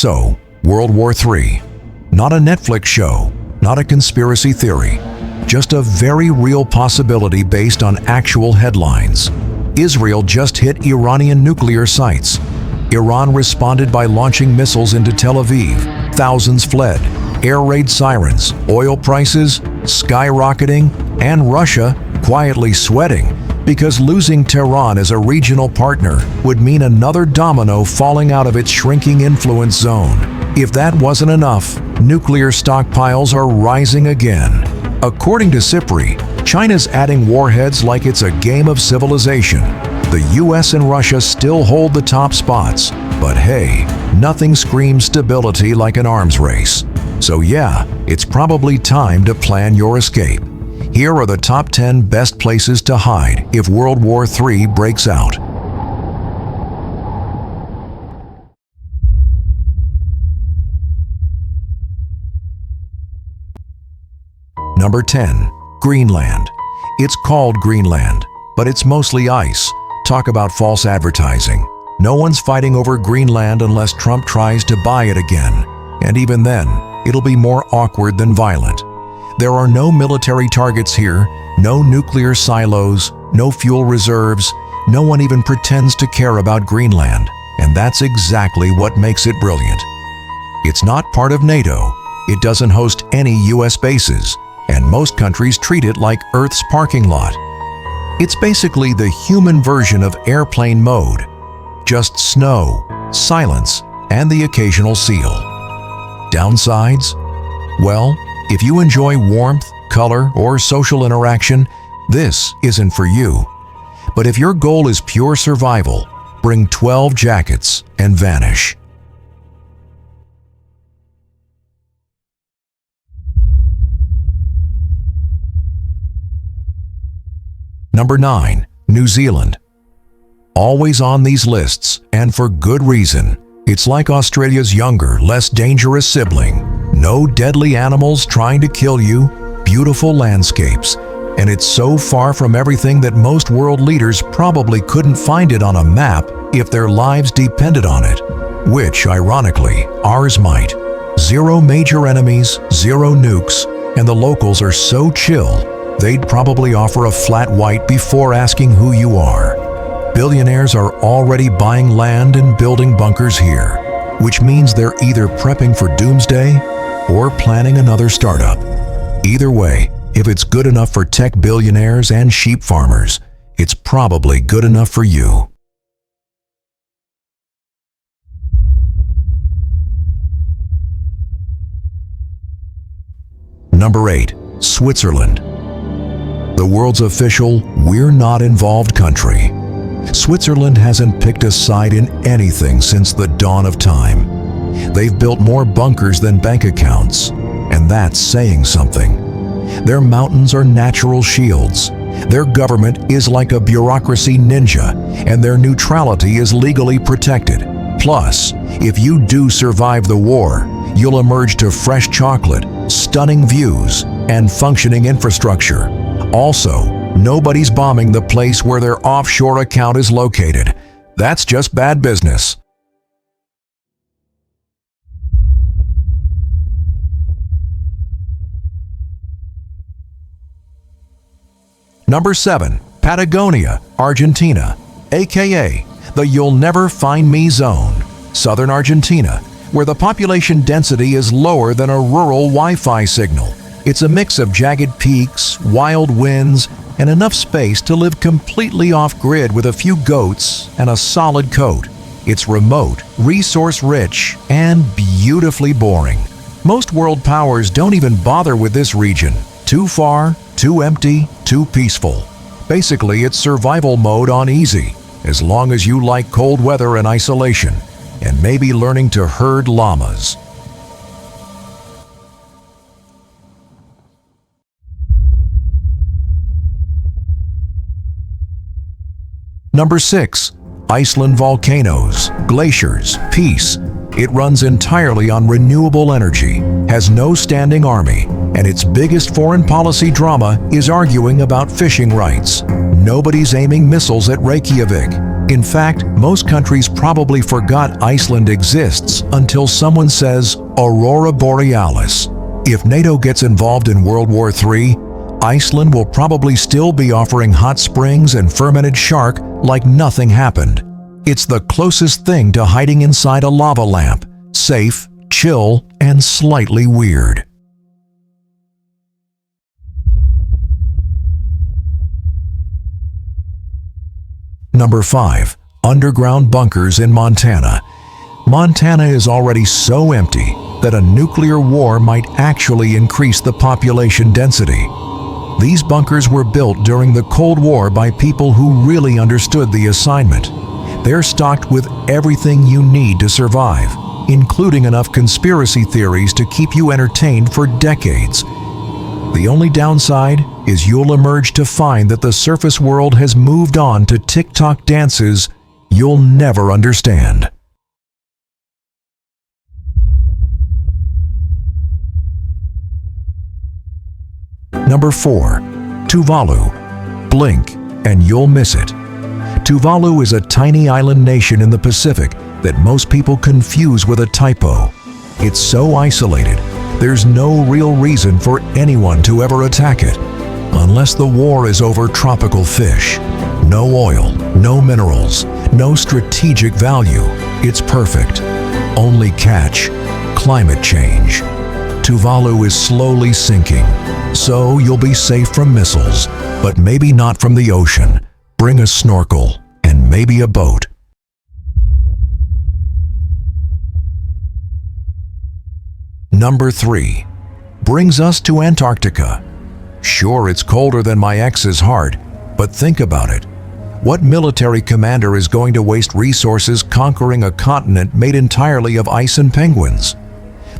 So, World War III. Not a Netflix show, not a conspiracy theory, just a very real possibility based on actual headlines. Israel just hit Iranian nuclear sites. Iran responded by launching missiles into Tel Aviv. Thousands fled. Air raid sirens, oil prices skyrocketing, and Russia quietly sweating because losing Tehran as a regional partner would mean another domino falling out of its shrinking influence zone. If that wasn't enough, nuclear stockpiles are rising again. According to SIPRI, China's adding warheads like it's a game of civilization. The US and Russia still hold the top spots, but hey, nothing screams stability like an arms race. So yeah, it's probably time to plan your escape. Here are the top 10 best places to hide if World War III breaks out. Number 10. Greenland. It's called Greenland, but it's mostly ice. Talk about false advertising. No one's fighting over Greenland unless Trump tries to buy it again. And even then, it'll be more awkward than violent. There are no military targets here, no nuclear silos, no fuel reserves. No one even pretends to care about Greenland, and that's exactly what makes it brilliant. It's not part of NATO. It doesn't host any US bases, and most countries treat it like Earth's parking lot. It's basically the human version of airplane mode. Just snow, silence, and the occasional seal. Downsides? Well, if you enjoy warmth, color, or social interaction, this isn't for you. But if your goal is pure survival, bring 12 jackets and vanish. Number 9. New Zealand. Always on these lists, and for good reason. It's like Australia's younger, less dangerous sibling. No deadly animals trying to kill you, beautiful landscapes, and it's so far from everything that most world leaders probably couldn't find it on a map if their lives depended on it, which, ironically, ours might. 0 major enemies, 0 nukes, and the locals are so chill, they'd probably offer a flat white before asking who you are. Billionaires are already buying land and building bunkers here, which means they're either prepping for doomsday or planning another startup. Either way, if it's good enough for tech billionaires and sheep farmers, it's probably good enough for you. Number 8. Switzerland. The world's official, we're not involved country. Switzerland hasn't picked a side in anything since the dawn of time. They've built more bunkers than bank accounts, and that's saying something. Their mountains are natural shields. Their government is like a bureaucracy ninja, and their neutrality is legally protected. Plus, if you do survive the war, you'll emerge to fresh chocolate, stunning views, and functioning infrastructure. Also, nobody's bombing the place where their offshore account is located. That's just bad business. Number 7. Patagonia, Argentina, aka the You'll Never Find Me Zone, southern Argentina, where the population density is lower than a rural Wi-Fi signal. It's a mix of jagged peaks, wild winds, and enough space to live completely off-grid with a few goats and a solid coat. It's remote, resource-rich, and beautifully boring. Most world powers don't even bother with this region. Too far, too empty, too peaceful. Basically, it's survival mode on easy, as long as you like cold weather and isolation, and maybe learning to herd llamas. Number 6. Iceland volcanoes, glaciers, peace. It runs entirely on renewable energy, has no standing army, and its biggest foreign policy drama is arguing about fishing rights. Nobody's aiming missiles at Reykjavik. In fact, most countries probably forgot Iceland exists until someone says Aurora Borealis. If NATO gets involved in World War III, Iceland will probably still be offering hot springs and fermented shark like nothing happened. It's the closest thing to hiding inside a lava lamp, safe, chill, and slightly weird. Number 5. Underground bunkers in Montana. Montana is already so empty that a nuclear war might actually increase the population density. These bunkers were built during the Cold War by people who really understood the assignment. They're stocked with everything you need to survive, including enough conspiracy theories to keep you entertained for decades. The only downside is you'll emerge to find that the surface world has moved on to TikTok dances you'll never understand. Number 4. Tuvalu. Blink and you'll miss it. Tuvalu is a tiny island nation in the Pacific that most people confuse with a typo. It's so isolated, there's no real reason for anyone to ever attack it. Unless the war is over tropical fish. No oil, no minerals, no strategic value. It's perfect. Only catch, climate change. Tuvalu is slowly sinking, so you'll be safe from missiles, but maybe not from the ocean. Bring a snorkel and maybe a boat. Number 3. Brings us to Antarctica. Sure, it's colder than my ex's heart, but think about it. What military commander is going to waste resources conquering a continent made entirely of ice and penguins?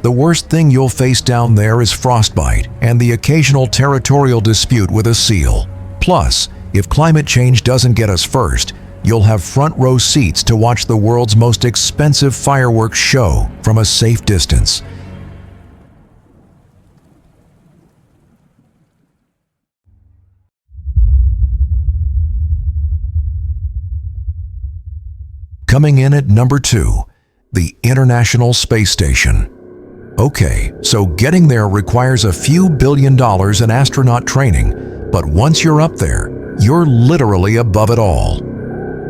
The worst thing you'll face down there is frostbite and the occasional territorial dispute with a seal. Plus, if climate change doesn't get us first, you'll have front row seats to watch the world's most expensive fireworks show from a safe distance. Coming in at number 2, the International Space Station. Okay, so getting there requires a few $1 billion in astronaut training, but once you're up there, you're literally above it all.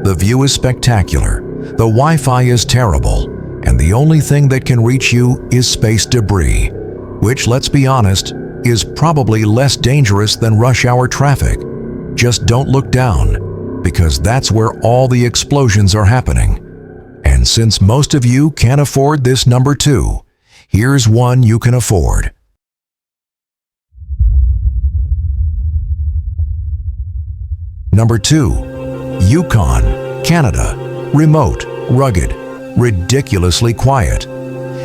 The view is spectacular, the Wi-Fi is terrible, and the only thing that can reach you is space debris, which, let's be honest, is probably less dangerous than rush hour traffic. Just don't look down, because that's where all the explosions are happening. And since most of you can't afford this number 2, here's one you can afford. Number 2. Yukon, Canada. Remote, rugged, ridiculously quiet.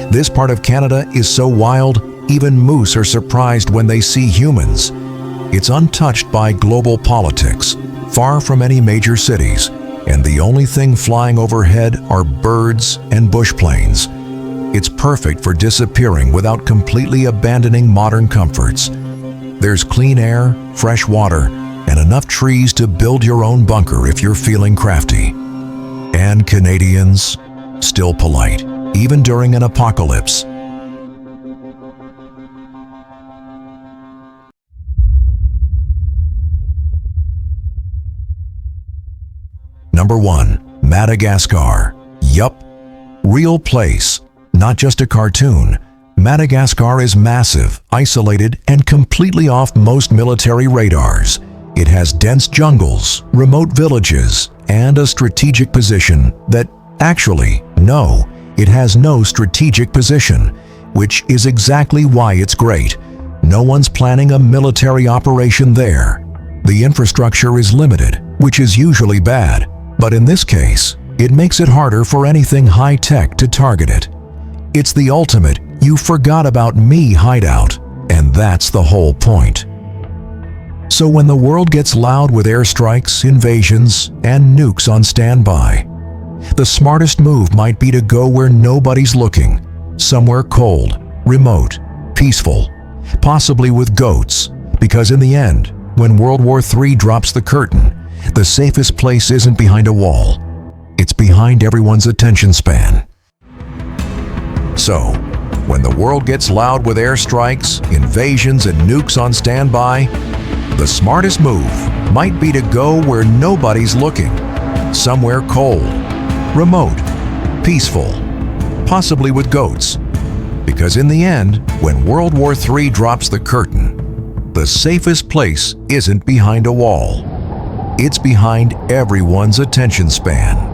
This part of Canada is so wild, even moose are surprised when they see humans. It's untouched by global politics, far from any major cities, and the only thing flying overhead are birds and bush planes. It's perfect for disappearing without completely abandoning modern comforts. There's clean air, fresh water, and enough trees to build your own bunker if you're feeling crafty. And Canadians, still polite, even during an apocalypse. Number 1. Madagascar. Yup, real place, not just a cartoon. Madagascar is massive, isolated, and completely off most military radars. It has dense jungles, remote villages, and a strategic position that, actually, no, it has no strategic position, which is exactly why it's great. No one's planning a military operation there. The infrastructure is limited, which is usually bad, but in this case, it makes it harder for anything high-tech to target it. It's the ultimate "you forgot about me" hideout, and that's the whole point. So when the world gets loud with airstrikes, invasions, and nukes on standby, the smartest move might be to go where nobody's looking, somewhere cold, remote, peaceful, possibly with goats, because in the end, when World War III drops the curtain, the safest place isn't behind a wall, It's behind everyone's attention span. So, when the world gets loud with airstrikes, invasions, and nukes on standby, the smartest move might be to go where nobody's looking. Somewhere cold, remote, peaceful, possibly with goats. Because in the end, when World War III drops the curtain, the safest place isn't behind a wall. It's behind everyone's attention span.